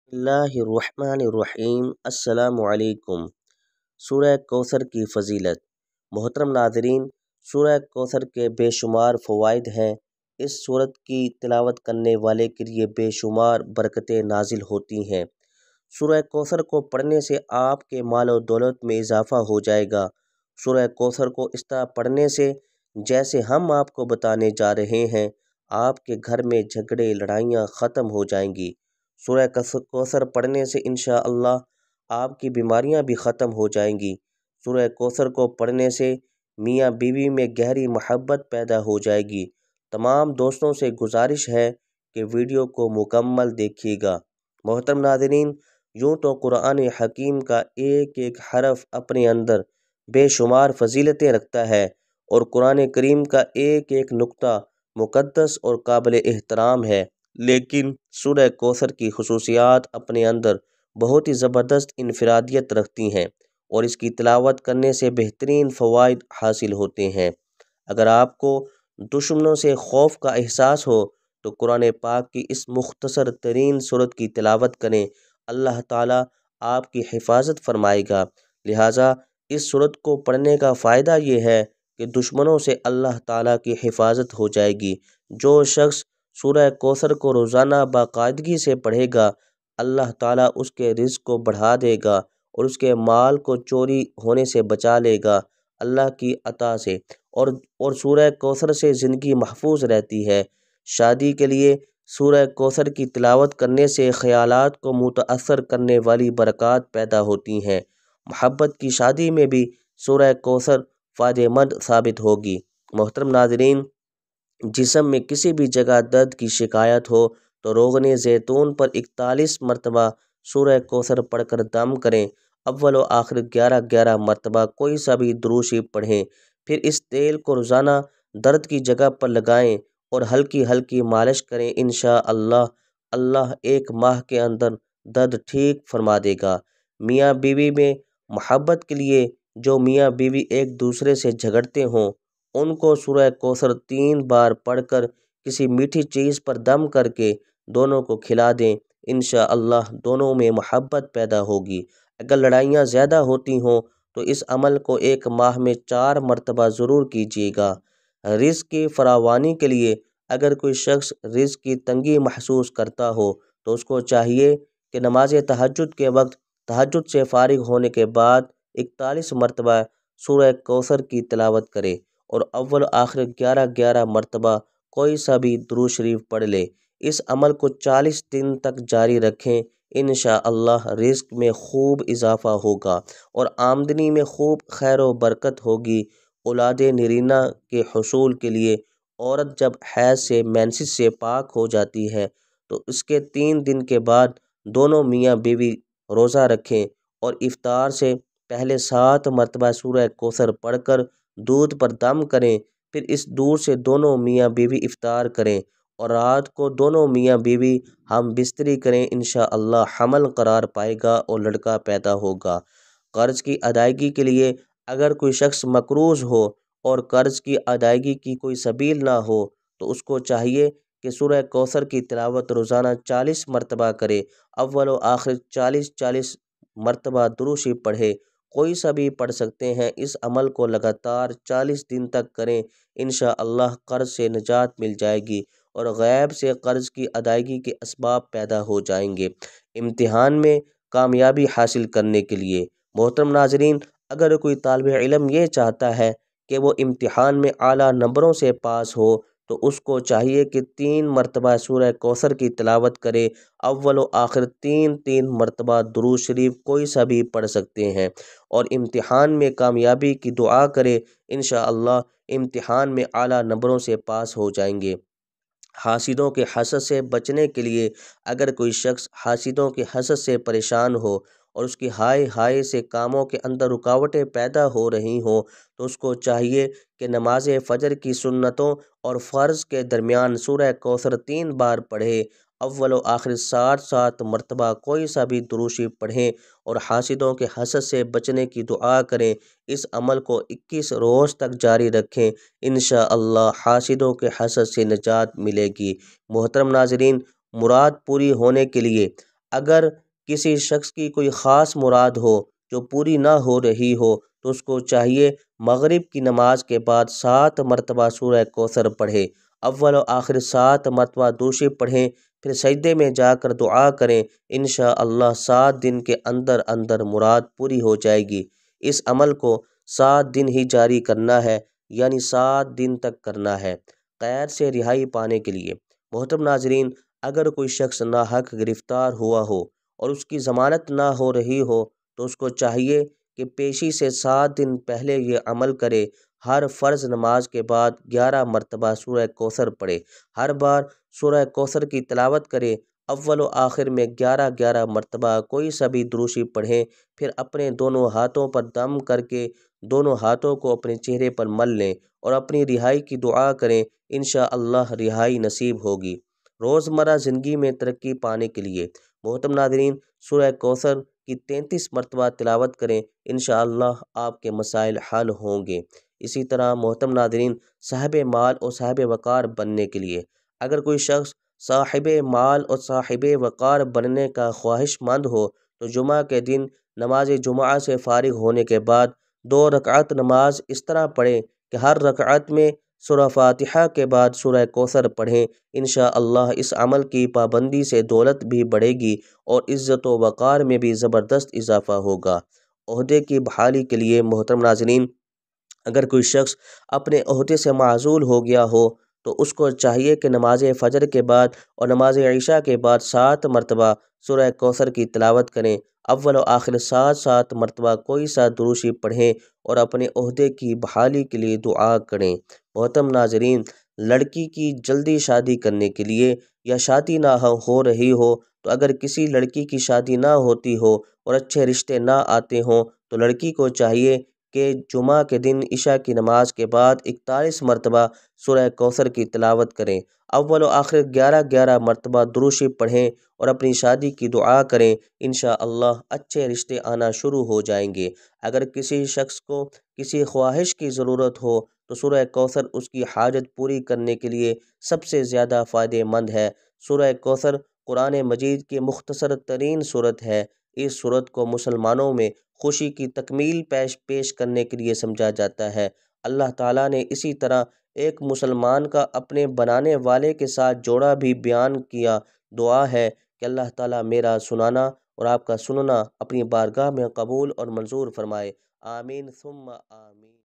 बिस्मिल्लाहिर्रहमानिर्रहीम। अस्सलामु अलैकुम। सूरह कौसर की फ़जीलत। मोहतरम नाज़रीन, सूरह कौसर के बेशुमार फ़वाइद हैं। इस सूरत की तिलावत करने वाले के लिए बेशुमार बरकतें नाजिल होती हैं। सूरह कौसर को पढ़ने से आपके माल और दौलत में इजाफ़ा हो जाएगा। सूरह कौसर को इस तरह पढ़ने से जैसे हम आपको बताने जा रहे हैं, आपके घर में झगड़े लड़ाइयाँ ख़त्म हो जाएंगी। सूरह कौसर पढ़ने से इंशाअल्लाह आपकी बीमारियां भी ख़त्म हो जाएंगी। सूरह कौसर को पढ़ने से मियाँ बीवी में गहरी मोहब्बत पैदा हो जाएगी। तमाम दोस्तों से गुजारिश है कि वीडियो को मुकम्मल देखिएगा। मोहतरम नाज़रीन, यूँ तो कुरान हकीम का एक एक हरफ अपने अंदर बेशुमार फजीलतें रखता है और कुरान करीम का एक एक नुक्ता मुक़द्दस और काबिल एहतराम है, लेकिन सूरह कौसर की खुसूसियात अपने अंदर बहुत ही ज़बरदस्त इनफरादियत रखती हैं और इसकी तिलावत करने से बेहतरीन फ़वाइद हासिल होते हैं। अगर आपको दुश्मनों से खौफ का एहसास हो तो कुरान पाक की इस मुख्तसर तरीन सूरत की तिलावत करें। अल्लाह ताला आपकी हिफाजत फरमाएगा। लिहाजा इस सूरत को पढ़ने का फ़ायदा ये है कि दुश्मनों से अल्लाह ताला की हिफाजत हो जाएगी। जो शख्स सूरह कौसर को रोज़ाना बाकायदगी से पढ़ेगा, अल्लाह ताला उसके रिज़्क़ को बढ़ा देगा और उसके माल को चोरी होने से बचा लेगा अल्लाह की अता से। और सूरह कौसर से ज़िंदगी महफूज रहती है। शादी के लिए सूरह कौसर की तिलावत करने से ख़यालात को मुतअस्सर करने वाली बरक़ात पैदा होती हैं। मोहब्बत की शादी में भी सूरह कौसर फ़ायदेमंद साबित होगी। मोहतरम नाज़रीन, जिस्म में किसी भी जगह दर्द की शिकायत हो तो रोग़न ज़ैतून पर 41 मरतबा सूरह कौसर पढ़कर दम करें। अव्वल व आखिर 11-11 मरतबा कोई सा भी दुरूद शरीफ पढ़ें। फिर इस तेल को रोज़ाना दर्द की जगह पर लगाएं और हल्की हल्की मालिश करें। इंशाअल्लाह अल्लाह एक माह के अंदर दर्द ठीक फरमा देगा। मियाँ बीवी में मोहब्बत के लिए जो मियाँ बीवी एक दूसरे से झगड़ते हों, उनको सूरह कौसर 3 बार पढ़कर किसी मीठी चीज़ पर दम करके दोनों को खिला दें। इंशाअल्लाह दोनों में मोहब्बत पैदा होगी। अगर लड़ाइयाँ ज़्यादा होती हों तो इस अमल को एक माह में 4 मरतबा ज़रूर कीजिएगा। रिज़्क़ की फरावानी के लिए अगर कोई शख्स रिज़्क़ की तंगी महसूस करता हो तो उसको चाहिए कि नमाज तहज्जुद के वक्त तहज्जुद से फारिग होने के बाद 41 मरतबा सूरह कौसर की तिलावत करे और अव्वल आखिर 11-11 मरतबा कोई सा भी दुरूद शरीफ पढ़ ले। इस अमल को 40 दिन तक जारी रखें। इंशाअल्लाह रिज़्क़ में खूब इजाफ़ा होगा और आमदनी में खूब खैर व बरकत होगी। औलाद नरीना के हुसूल के लिए औरत जब हैज़ से मेंसेस से पाक हो जाती है तो उसके 3 दिन के बाद दोनों मियाँ बीवी रोज़ा रखें और इफ्तार से पहले 7 मरतबा सूरह कौसर पढ़कर दूध पर दम करें। फिर इस दूध से दोनों मियाँ बीवी इफ्तार करें और रात को दोनों मियाँ बीवी हम बिस्तरी करें। इंशाअल्लाह हमल करार पाएगा और लड़का पैदा होगा। कर्ज़ की अदायगी के लिए अगर कोई शख्स मकरूज़ हो और कर्ज़ की अदायगी की कोई सबील ना हो तो उसको चाहिए कि सूरह कौसर की तिलावत रोज़ाना 40 मरतबा करे। अव्वल व आखिर 40-40 मरतबा दुरूद शरीफ पढ़े। कोई सा भी पढ़ सकते हैं। इस अमल को लगातार 40 दिन तक करें। इंशाअल्लाह कर्ज़ से निजात मिल जाएगी और गैब से कर्ज़ की अदायगी के असबाब पैदा हो जाएंगे। इम्तिहान में कामयाबी हासिल करने के लिए मोहतरम नाज़रीन, अगर कोई तालिब इल्म ये चाहता है कि वो इम्तिहान में आला नंबरों से पास हो तो उसको चाहिए कि 3 मरतबा सूरह कौसर की तिलावत करे। अव्वल व आखिर 3-3 मरतबा दुरूद शरीफ कोई सा भी पढ़ सकते हैं और इम्तिहान में कामयाबी की दुआ करे। इंशाअल्लाह इम्तिहान में आला नंबरों से पास हो जाएंगे। हासिदों के हसद से बचने के लिए अगर कोई शख्स हासिदों के हसद से परेशान हो और उसकी हाय हाय से कामों के अंदर रुकावटें पैदा हो रही हों तो उसको चाहिए कि नमाज फ़जर की सुन्नतों और फ़र्ज़ के दरमियान सूरह कौसर 3 बार पढ़े। अव्वल व आखिर 7-7 मरतबा कोई सा भी दुरूद शरीफ पढ़ें और हासिदों के हसद से बचने की दुआ करें। इस अमल को 21 रोज़ तक जारी रखें। इंशाअल्लाह हासिदों के हसद से निजात मिलेगी। मोहतरम नाज़रीन, मुराद पूरी होने के लिए اگر کسی شخص کی کوئی خاص مراد ہو جو پوری نہ ہو رہی ہو تو اس کو چاہیے مغرب کی نماز کے بعد 7 مرتبہ سورہ کوثر پڑھے، اول و آخر 7 مرتبہ دوسری پڑھیں، پھر سجدے میں جا کر دعا کریں، انشاءاللہ 7 دن کے اندر اندر مراد پوری ہو جائے گی۔ اس عمل کو 7 دن ہی جاری کرنا ہے، یعنی 7 دن تک کرنا ہے۔ قید سے رہائی پانے کے لیے محترم ناظرین، اگر کوئی شخص ناحق گرفتار ہوا ہو اور اس کی ضمانت نہ ہو رہی ہو تو اس کو چاہیے کہ پیشی سے 7 دن پہلے یہ عمل کرے۔ ہر فرض نماز کے بعد 11 مرتبہ سورہ کوثر پڑھے، ہر بار سورہ کوثر کی تلاوت کرے، اول و آخر میں 11 مرتبہ کوئی سا بھی دروشی پڑھیں، پھر اپنے دونوں ہاتھوں پر دم کر کے دونوں ہاتھوں کو اپنے چہرے پر مل لیں اور اپنی رہائی کی دعا کریں، انشاءاللہ رہائی نصیب ہوگی۔ روزمرہ زندگی میں ترقی پانے کے لیے محترم ناظرین، سورہ کوثر کی 33 مرتبہ تلاوت کریں، انشاءاللہ آپ کے مسائل حل ہوں گے۔ اسی طرح محترم ناظرین، صاحب مال اور صاحب وقار بننے کے لیے اگر کوئی شخص صاحب مال اور صاحب وقار بننے کا خواہش مند ہو تو جمعہ کے دن نماز جمعہ سے فارغ ہونے کے بعد 2 رکعت نماز اس طرح پڑھیں کہ ہر رکعت میں سورہ فاتحہ کے بعد سورہ کوثر پڑھیں، انشاءاللہ اس عمل کی پابندی سے دولت بھی بڑھے گی اور عزت و وقار میں بھی زبردست اضافہ ہوگا۔ عہدے کی بحالی کے لیے محترم ناظرین، اگر کوئی شخص اپنے عہدے سے معزول ہو گیا ہو تو اس کو چاہیے کہ نماز فجر کے بعد اور نماز عشاء کے بعد 7 مرتبہ سورہ کوثر کی تلاوت کریں، اول و آخر 7 مرتبہ کوئی سا دروشی پڑھیں اور اپنے عہدے کی بحالی کے لیے دعا کریں۔ محترم ناظرین، لڑکی کی جلدی شادی کرنے کے لیے یا شادی نہ ہو رہی ہو تو اگر کسی لڑکی کی شادی نہ ہوتی ہو اور اچھے رشتے نہ آتے ہوں تو لڑکی کو چاہیے کہ جمعہ کے دن عشاء کی نماز کے بعد 41 مرتبہ سورہ کوثر کی تلاوت کریں، اول و آخر 11 مرتبہ دروشی پڑھیں اور اپنی شادی کی دعا کریں، انشاءاللہ اچھے رشتے آنا شروع ہو جائیں گے۔ اگر کسی شخص کو کسی خواہش کی ضرورت ہو تو سورہ کوثر اس کی حاجت پوری کرنے کے لیے سب سے زیادہ فائدہ مند ہے۔ سورہ کوثر قرآن مجید کی مختصر ترین صورت ہے۔ اس صورت کو مسلمانوں میں خوشی کی تکمیل پیش کرنے کے لیے سمجھا جاتا ہے۔ اللہ تعالیٰ نے اسی طرح ایک مسلمان کا اپنے بنانے والے کے ساتھ جوڑا بھی بیان کیا۔ دعا ہے کہ اللہ تعالیٰ میرا سنانا اور آپ کا سننا اپنی بارگاہ میں قبول اور منظور فرمائے، آمین ثم آمین۔